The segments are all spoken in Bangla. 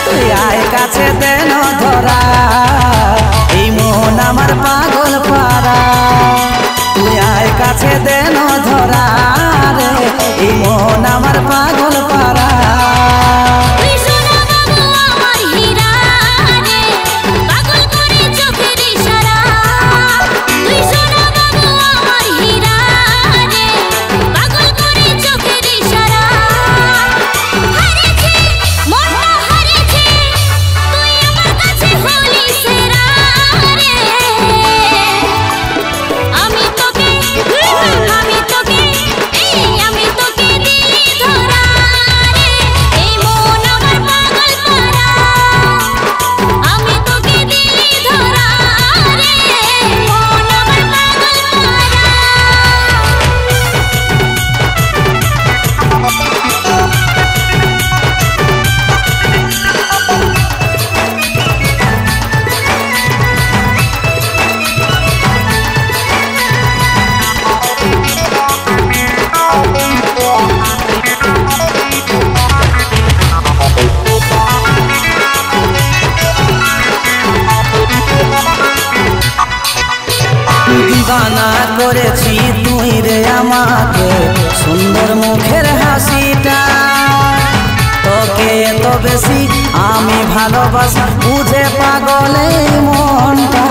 তুই আয় কাছে দেন ধরা এই মন আমার পাগল পারা তুই আয় কাছে দেন ধরা রে এই মন আমার পাগল পারা দিবানা করেছি তুই রে আমাকে সুন্দর মুখের হাসিটা তোকে এত বেশি আমি ভালোবাসি বুঝে পাগলে মনটা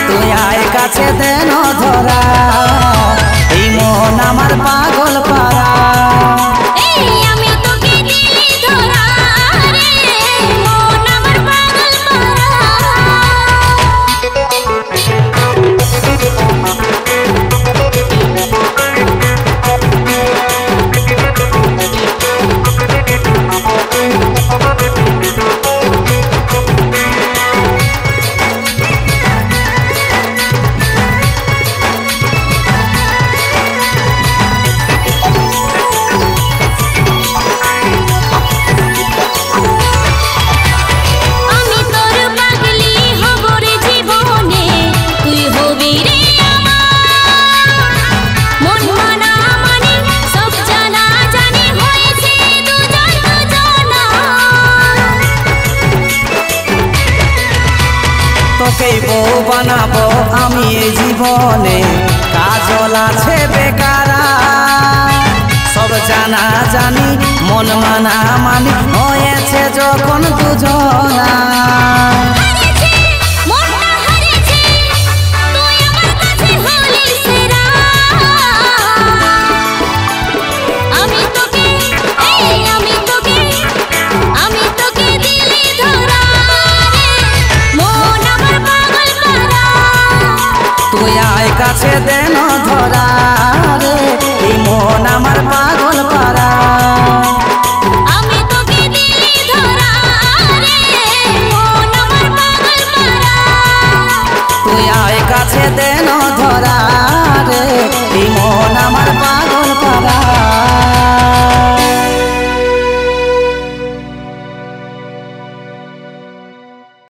তুই আয় কাছে দেন ধরা এই মন আমার পাগল পারা বউ বানাবো আমি এই জীবনে কাজল আছে বেকারা সব জানা জানি মন মানা মানি হয়েছে যখন দুজনা কাছে দেন ধরা রে এই মন আমার